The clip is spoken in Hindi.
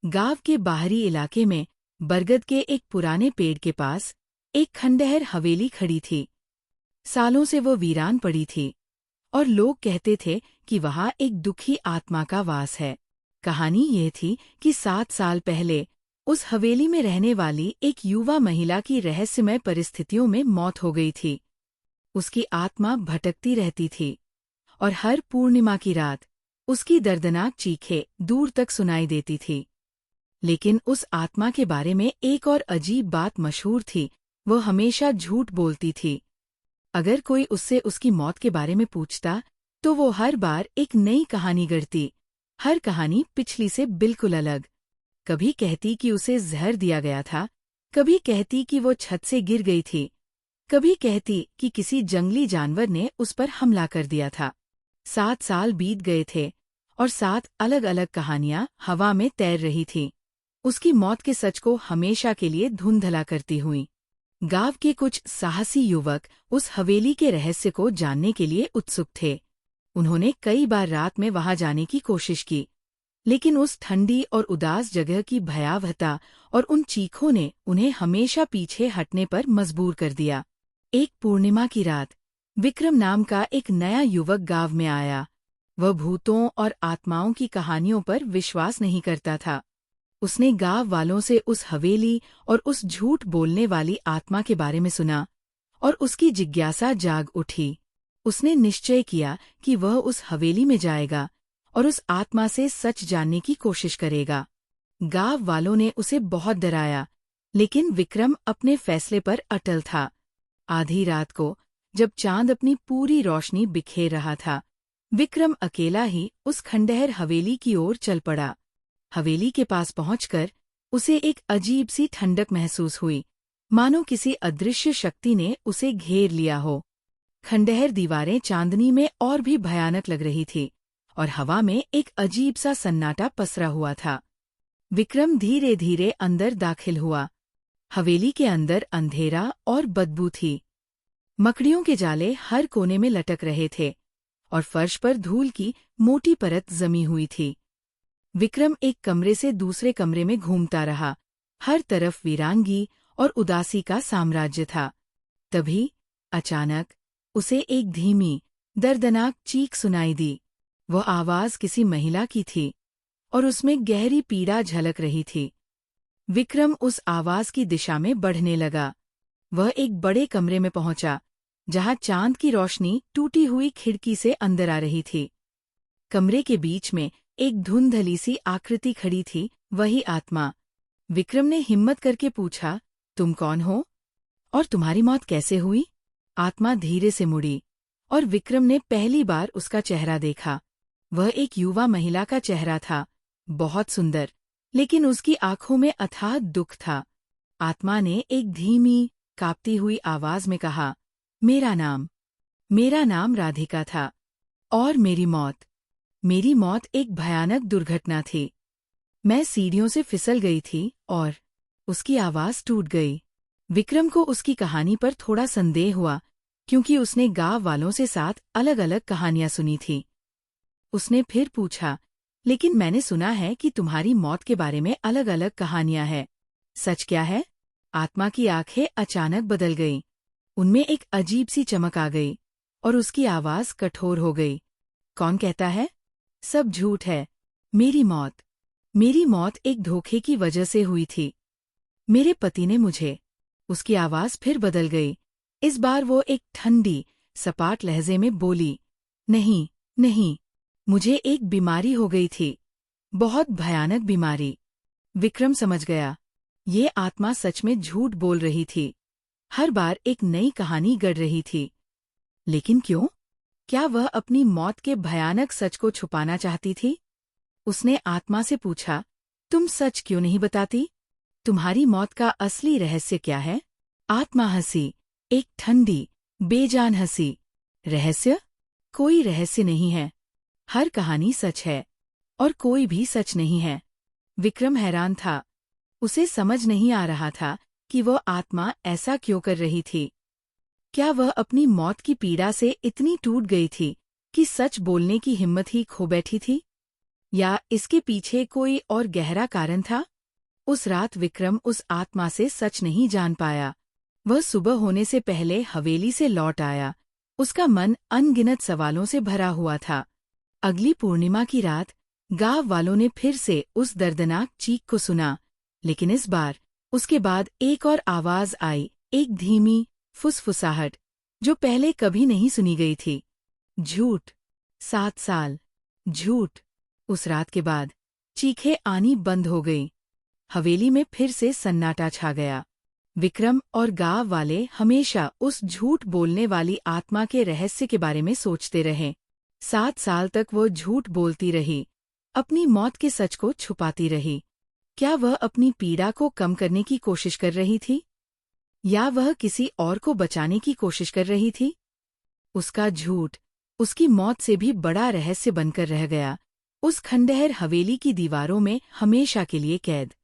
गांव के बाहरी इलाके में बरगद के एक पुराने पेड़ के पास एक खंडहर हवेली खड़ी थी। सालों से वो वीरान पड़ी थी और लोग कहते थे कि वहाँ एक दुखी आत्मा का वास है। कहानी ये थी कि 7 साल पहले उस हवेली में रहने वाली एक युवा महिला की रहस्यमय परिस्थितियों में मौत हो गई थी। उसकी आत्मा भटकती रहती थी और हर पूर्णिमा की रात उसकी दर्दनाक चीखें दूर तक सुनाई देती थी। लेकिन उस आत्मा के बारे में एक और अजीब बात मशहूर थी। वो हमेशा झूठ बोलती थी। अगर कोई उससे उसकी मौत के बारे में पूछता तो वो हर बार एक नई कहानी गढ़ती, हर कहानी पिछली से बिल्कुल अलग। कभी कहती कि उसे जहर दिया गया था, कभी कहती कि वो छत से गिर गई थी, कभी कहती कि किसी जंगली जानवर ने उस पर हमला कर दिया था। 7 साल बीत गए थे और 7 अलग-अलग कहानियां हवा में तैर रही थीं, उसकी मौत के सच को हमेशा के लिए धुंधला करती हुई। गांव के कुछ साहसी युवक उस हवेली के रहस्य को जानने के लिए उत्सुक थे। उन्होंने कई बार रात में वहां जाने की कोशिश की, लेकिन उस ठंडी और उदास जगह की भयावहता और उन चीखों ने उन्हें हमेशा पीछे हटने पर मजबूर कर दिया। एक पूर्णिमा की रात विक्रम नाम का एक नया युवक गांव में आया। वह भूतों और आत्माओं की कहानियों पर विश्वास नहीं करता था। उसने गांव वालों से उस हवेली और उस झूठ बोलने वाली आत्मा के बारे में सुना और उसकी जिज्ञासा जाग उठी। उसने निश्चय किया कि वह उस हवेली में जाएगा और उस आत्मा से सच जानने की कोशिश करेगा। गांव वालों ने उसे बहुत डराया, लेकिन विक्रम अपने फैसले पर अटल था। आधी रात को, जब चांद अपनी पूरी रोशनी बिखेर रहा था, विक्रम अकेला ही उस खंडहर हवेली की ओर चल पड़ा। हवेली के पास पहुंचकर उसे एक अजीब सी ठंडक महसूस हुई, मानो किसी अदृश्य शक्ति ने उसे घेर लिया हो। खंडहर दीवारें चांदनी में और भी भयानक लग रही थी और हवा में एक अजीब सा सन्नाटा पसरा हुआ था। विक्रम धीरे धीरे अंदर दाखिल हुआ। हवेली के अंदर अंधेरा और बदबू थी। मकड़ियों के जाले हर कोने में लटक रहे थे और फर्श पर धूल की मोटी परत जमी हुई थी। विक्रम एक कमरे से दूसरे कमरे में घूमता रहा। हर तरफ वीरांगी और उदासी का साम्राज्य था। तभी अचानक उसे एक धीमी, दर्दनाक चीख सुनाई दी। वह आवाज किसी महिला की थी और उसमें गहरी पीड़ा झलक रही थी। विक्रम उस आवाज की दिशा में बढ़ने लगा। वह एक बड़े कमरे में पहुंचा, जहां चांद की रोशनी टूटी हुई खिड़की से अंदर आ रही थी। कमरे के बीच में एक धुंधली सी आकृति खड़ी थी, वही आत्मा। विक्रम ने हिम्मत करके पूछा, तुम कौन हो और तुम्हारी मौत कैसे हुई? आत्मा धीरे से मुड़ी और विक्रम ने पहली बार उसका चेहरा देखा। वह एक युवा महिला का चेहरा था, बहुत सुंदर, लेकिन उसकी आंखों में अथाह दुख था। आत्मा ने एक धीमी, कांपती हुई आवाज में कहा, मेरा नाम राधिका था और मेरी मौत एक भयानक दुर्घटना थी। मैं सीढ़ियों से फिसल गई थी और उसकी आवाज टूट गई। विक्रम को उसकी कहानी पर थोड़ा संदेह हुआ, क्योंकि उसने गांव वालों से 7 अलग-अलग कहानियां सुनी थी। उसने फिर पूछा, लेकिन मैंने सुना है कि तुम्हारी मौत के बारे में अलग-अलग कहानियां हैं। सच क्या है? आत्मा की आंखें अचानक बदल गईं। उनमें एक अजीब सी चमक आ गई और उसकी आवाज कठोर हो गई। कौन कहता है? सब झूठ है। मेरी मौत एक धोखे की वजह से हुई थी। मेरे पति ने मुझे। उसकी आवाज फिर बदल गई। इस बार वो एक ठंडी, सपाट लहजे में बोली, नहीं, मुझे एक बीमारी हो गई थी, बहुत भयानक बीमारी। विक्रम समझ गया, ये आत्मा सच में झूठ बोल रही थी। हर बार एक नई कहानी गढ़ रही थी। लेकिन क्यों? क्या वह अपनी मौत के भयानक सच को छुपाना चाहती थी? उसने आत्मा से पूछा, तुम सच क्यों नहीं बताती? तुम्हारी मौत का असली रहस्य क्या है? आत्मा हंसी, एक ठंडी, बेजान हंसी। रहस्य? कोई रहस्य नहीं है। हर कहानी सच है और कोई भी सच नहीं है। विक्रम हैरान था। उसे समझ नहीं आ रहा था कि वह आत्मा ऐसा क्यों कर रही थी। क्या वह अपनी मौत की पीड़ा से इतनी टूट गई थी कि सच बोलने की हिम्मत ही खो बैठी थी? या इसके पीछे कोई और गहरा कारण था? उस रात विक्रम उस आत्मा से सच नहीं जान पाया। वह सुबह होने से पहले हवेली से लौट आया। उसका मन अनगिनत सवालों से भरा हुआ था। अगली पूर्णिमा की रात गांव वालों ने फिर से उस दर्दनाक चीख को सुना, लेकिन इस बार उसके बाद एक और आवाज आई, एक धीमी फुसफुसाहट जो पहले कभी नहीं सुनी गई थी। झूठ। 7 साल। झूठ। उस रात के बाद चीखें आनी बंद हो गई। हवेली में फिर से सन्नाटा छा गया। विक्रम और गांव वाले हमेशा उस झूठ बोलने वाली आत्मा के रहस्य के बारे में सोचते रहे। 7 साल तक वो झूठ बोलती रही, अपनी मौत के सच को छुपाती रही। क्या वह अपनी पीड़ा को कम करने की कोशिश कर रही थी, या वह किसी और को बचाने की कोशिश कर रही थी? उसका झूठ उसकी मौत से भी बड़ा रहस्य बनकर रह गया, उस खंडहर हवेली की दीवारों में हमेशा के लिए कैद।